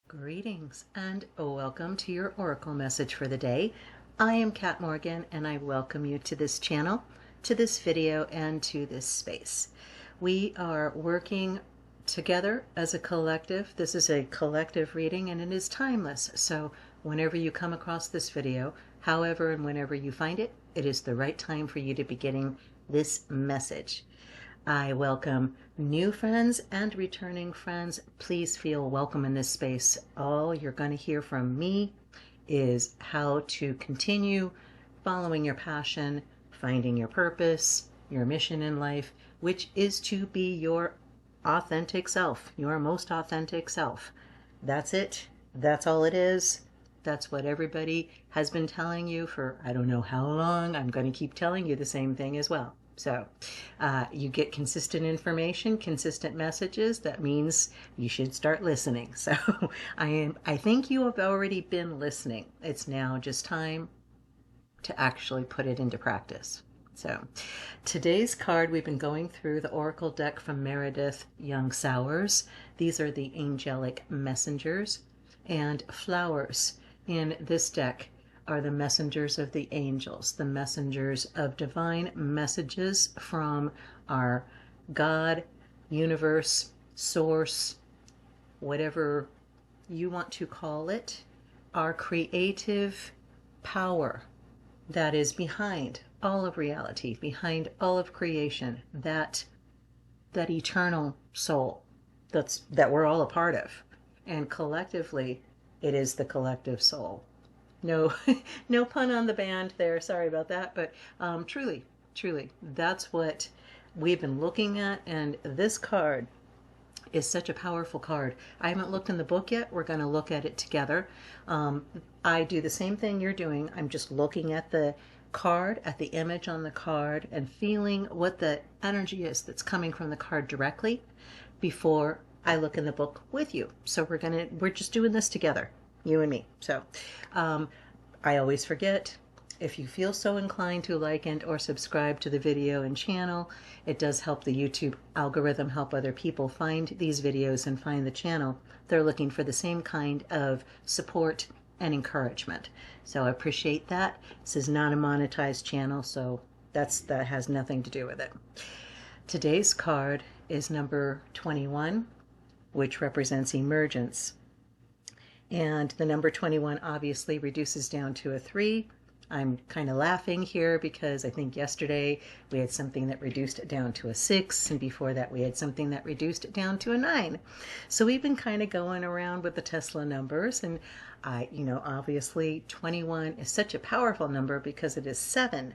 Greetings and welcome to your Oracle message for the day. I am Kat Morgan and I welcome you to this channel, to this video, and to this space. We are working together as a collective. This is a collective reading and it is timeless. So whenever you come across this video, however and whenever you find it, it is the right time for you to be getting this message. I welcome new friends and returning friends. Please feel welcome in this space. All you're going to hear from me is how to continue following your passion, finding your purpose, your mission in life, which is to be your authentic self, your most authentic self. That's it. That's all it is. That's what everybody has been telling you for I don't know how long. I'm going to keep telling you the same thing as well. So you get consistent information, consistent messages. That means you should start listening. So I think you have already been listening. It's now just time to actually put it into practice. So today's card, we've been going through the Oracle deck from Meredith Young-Sowers. These are the Angelic Messengers, and flowers in this deck are the messengers of the angels, the messengers of divine messages from our God, universe, source, whatever you want to call it, our creative power that is behind all of reality, behind all of creation, that eternal soul that we're all a part of. And collectively, it is the collective soul. No, no pun on the band there. Sorry about that. But truly, that's what we've been looking at. And this card is such a powerful card. I haven't looked in the book yet. We're going to look at it together. I do the same thing you're doing. I'm just looking at the card, at the image on the card, and feeling what the energy is that's coming from the card directly before I look in the book with you. So we're just doing this together, you and me. So I always forget, if you feel so inclined to like and or subscribe to the video and channel, it does help the YouTube algorithm, help other people find these videos and find the channel. They're looking for the same kind of support and encouragement. So I appreciate that. This is not a monetized channel, so that has nothing to do with it. Today's card is number 21, which represents emergence. And the number 21 obviously reduces down to a 3. I'm kind of laughing here because I think yesterday we had something that reduced it down to a 6, and before that we had something that reduced it down to a 9. So we've been kind of going around with the Tesla numbers, and obviously 21 is such a powerful number because it is 7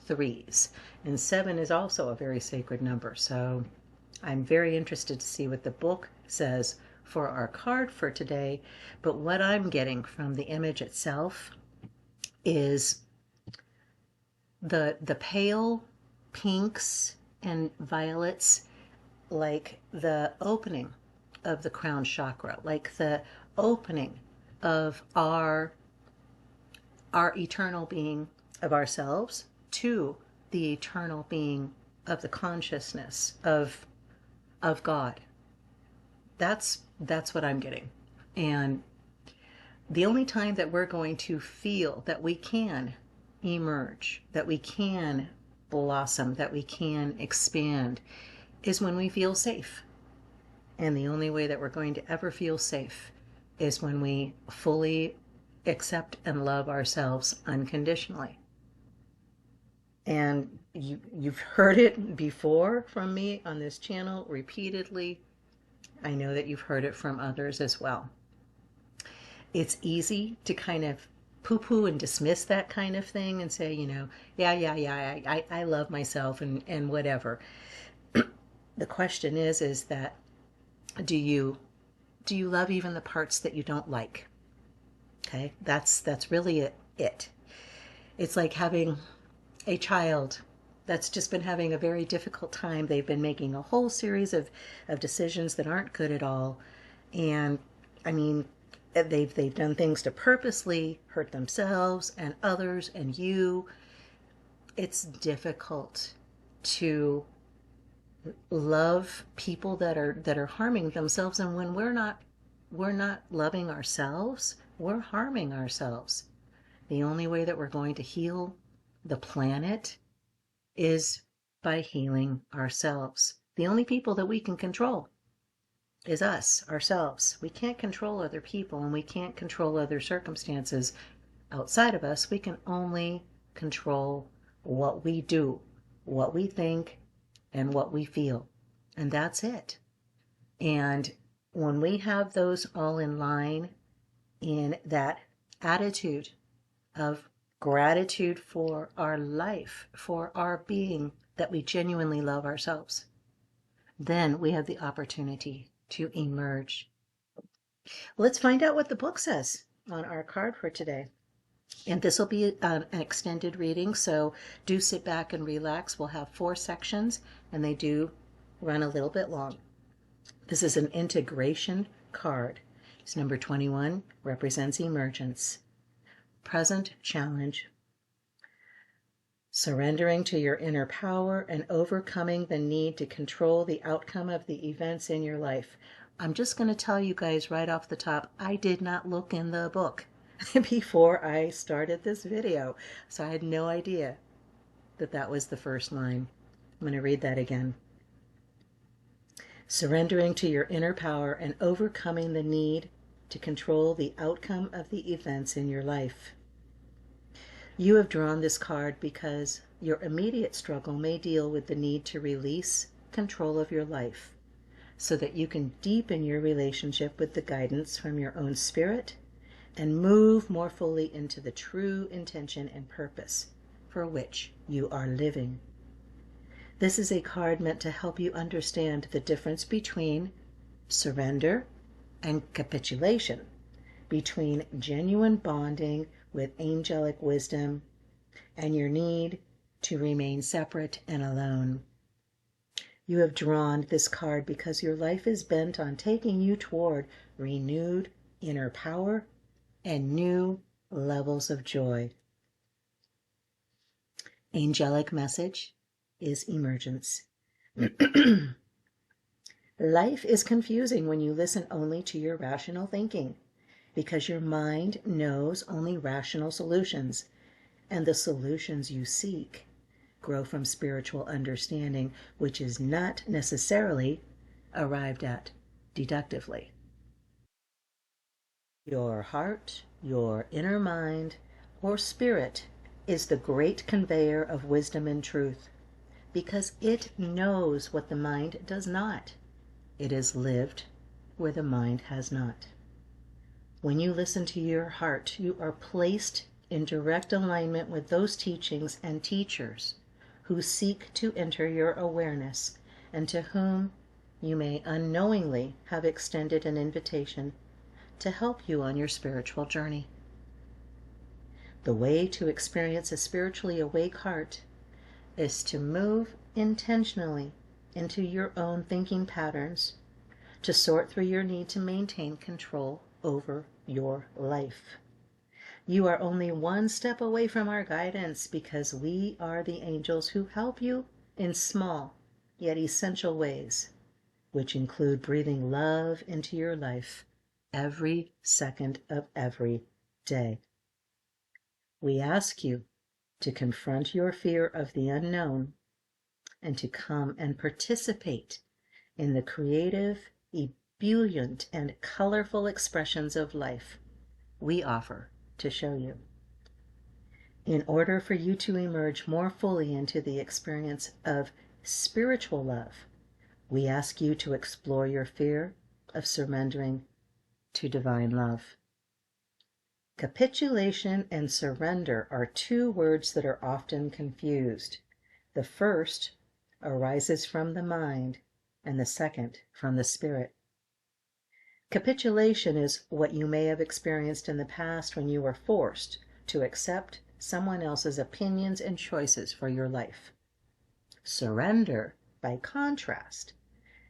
threes, and 7 is also a very sacred number. So I'm very interested to see what the book says for our card for today. But what I'm getting from the image itself is the pale pinks and violets, like the opening of the crown chakra, like the opening of our eternal being of ourselves to the eternal being of the consciousness of God. That's what I'm getting. And the only time that we're going to feel that we can emerge, that we can blossom, that we can expand is when we feel safe. And the only way that we're going to ever feel safe is when we fully accept and love ourselves unconditionally. And you've heard it before from me on this channel repeatedly. I know that you've heard it from others as well. It's easy to kind of poo-poo and dismiss that kind of thing and say, yeah, I love myself and whatever. The question is that do you love even the parts that you don't like? Okay, that's really it. It's like having a child that's just been having a very difficult time. They've been making a whole series of decisions that aren't good at all. And I mean, they've done things to purposely hurt themselves and others and you. It's difficult to love people that are harming themselves, and when we're not we're not loving ourselves, we're harming ourselves. The only way that we're going to heal the planet is by healing ourselves. The only people that we can control is us, ourselves. We can't control other people and we can't control other circumstances outside of us. We can only control what we do, what we think, and what we feel. And that's it. And when we have those all in line in that attitude of gratitude for our life, for our being, that we genuinely love ourselves, then we have the opportunity to emerge. Let's find out what the book says on our card for today. And this will be an extended reading, so do sit back and relax. We'll have 4 sections, and they do run a little bit long. This is an integration card. It's number 21, represents emergence. Present challenge. Surrendering to your inner power and overcoming the need to control the outcome of the events in your life. I'm just going to tell you guys right off the top, I did not look in the book before I started this video, so I had no idea that that was the first line. I'm going to read that again. Surrendering to your inner power and overcoming the need to control the outcome of the events in your life. You have drawn this card because your immediate struggle may deal with the need to release control of your life so that you can deepen your relationship with the guidance from your own spirit and move more fully into the true intention and purpose for which you are living. This is a card meant to help you understand the difference between surrender and capitulation, between genuine bonding with angelic wisdom and your need to remain separate and alone. You have drawn this card because your life is bent on taking you toward renewed inner power and new levels of joy. Angelic message is emergence. Life is confusing when you listen only to your rational thinking, because your mind knows only rational solutions, and the solutions you seek grow from spiritual understanding, which is not necessarily arrived at deductively. Your heart, your inner mind, or spirit is the great conveyor of wisdom and truth, because it knows what the mind does not. It is lived where the mind has not. When you listen to your heart, you are placed in direct alignment with those teachings and teachers who seek to enter your awareness and to whom you may unknowingly have extended an invitation to help you on your spiritual journey. The way to experience a spiritually awake heart is to move intentionally into your own thinking patterns, to sort through your need to maintain control over your life. You are only one step away from our guidance because we are the angels who help you in small yet essential ways, which include breathing love into your life every second of every day. We ask you to confront your fear of the unknown and to come and participate in the creative, ebullient, and colorful expressions of life we offer to show you. In order for you to emerge more fully into the experience of spiritual love, we ask you to explore your fear of surrendering to divine love. Capitulation and surrender are 2 words that are often confused. The first arises from the mind, and the second from the spirit. Capitulation is what you may have experienced in the past when you were forced to accept someone else's opinions and choices for your life. Surrender, by contrast,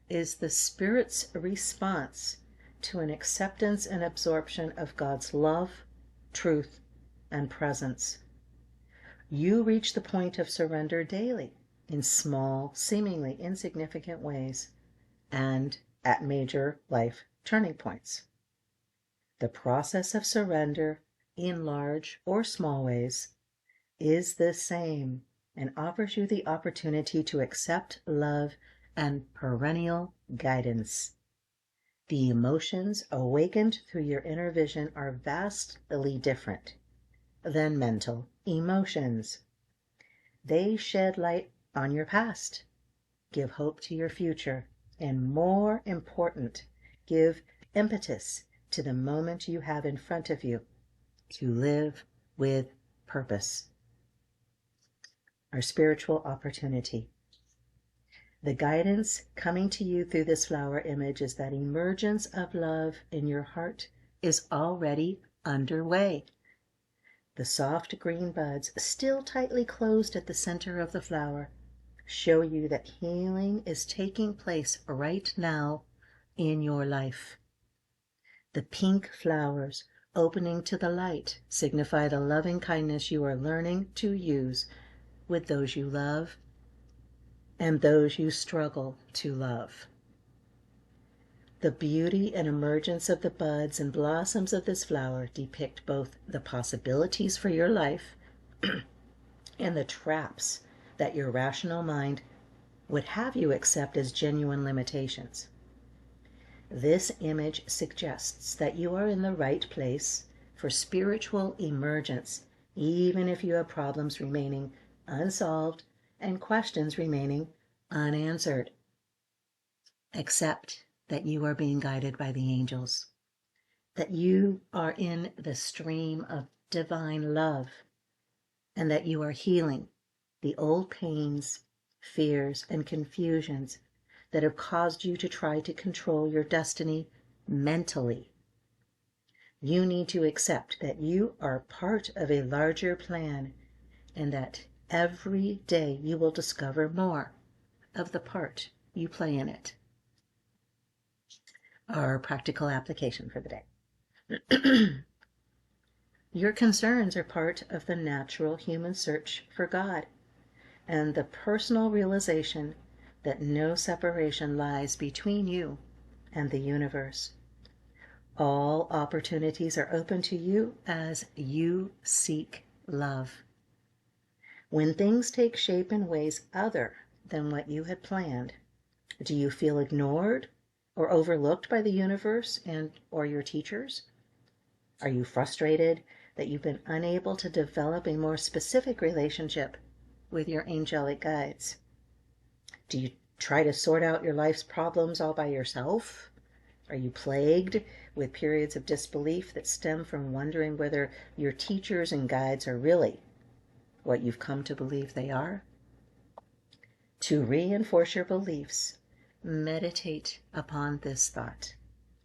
is the spirit's response to an acceptance and absorption of God's love, truth, and presence. You reach the point of surrender daily in small, seemingly insignificant ways and at major life turning points. The process of surrender, in large or small ways, is the same and offers you the opportunity to accept love and perennial guidance. The emotions awakened through your inner vision are vastly different than mental emotions. They shed light on your past, give hope to your future, and more important, give impetus to the moment you have in front of you to live with purpose. Our spiritual opportunity. The guidance coming to you through this flower image is that emergence of love in your heart is already underway. The soft green buds, still tightly closed at the center of the flower, show you that healing is taking place right now in your life. The pink flowers opening to the light signify the loving kindness you are learning to use with those you love and those you struggle to love. The beauty and emergence of the buds and blossoms of this flower depict both the possibilities for your life and the traps that your rational mind would have you accept as genuine limitations. This image suggests that you are in the right place for spiritual emergence, even if you have problems remaining unsolved and questions remaining unanswered. Accept that you are being guided by the angels, that you are in the stream of divine love, and that you are healing the old pains, fears, and confusions that have caused you to try to control your destiny mentally. You need to accept that you are part of a larger plan and that every day you will discover more of the part you play in it. Our practical application for the day. Your concerns are part of the natural human search for God and the personal realization that no separation lies between you and the universe. All opportunities are open to you as you seek love. When things take shape in ways other than what you had planned, do you feel ignored or overlooked by the universe or your teachers? Are you frustrated that you've been unable to develop a more specific relationship with your angelic guides? Do you try to sort out your life's problems all by yourself? Are you plagued with periods of disbelief that stem from wondering whether your teachers and guides are really what you've come to believe they are? To reinforce your beliefs, meditate upon this thought.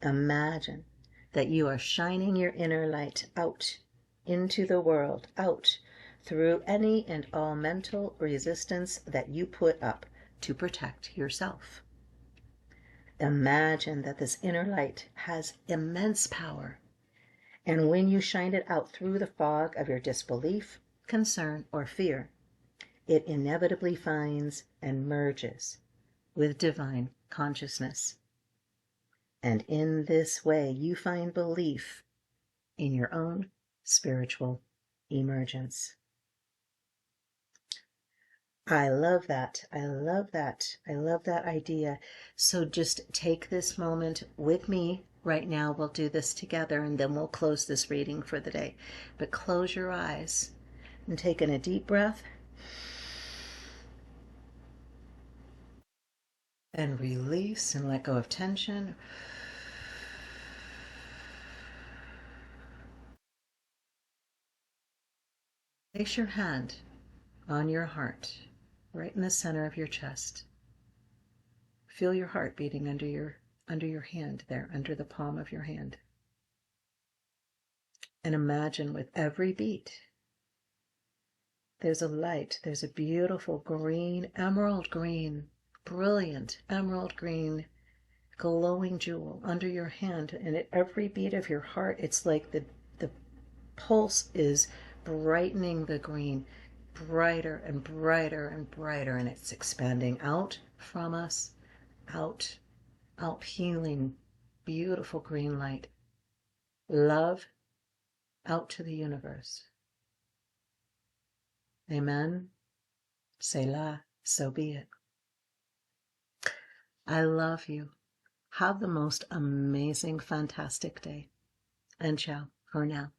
Imagine that you are shining your inner light out into the world, out through any and all mental resistance that you put up to protect yourself. Imagine that this inner light has immense power, and when you shine it out through the fog of your disbelief, concern, or fear, it inevitably finds and merges with divine consciousness. And in this way, you find belief in your own spiritual emergence. I love that. I love that. I love that idea. So just take this moment with me right now. We'll do this together and then we'll close this reading for the day. But close your eyes and take in a deep breath and release and let go of tension. Place your hand on your heart, right in the center of your chest. Feel your heart beating under your hand there, under the palm of your hand. And imagine with every beat, there's a light, there's a beautiful green, emerald green, brilliant emerald green, glowing jewel under your hand. And at every beat of your heart, it's like the pulse is brightening the green, brighter and brighter and brighter, and it's expanding out from us, out healing, beautiful green light. love out to the universe. Amen. Selah, so be it. I love you. Have the most amazing, fantastic day. And ciao for now.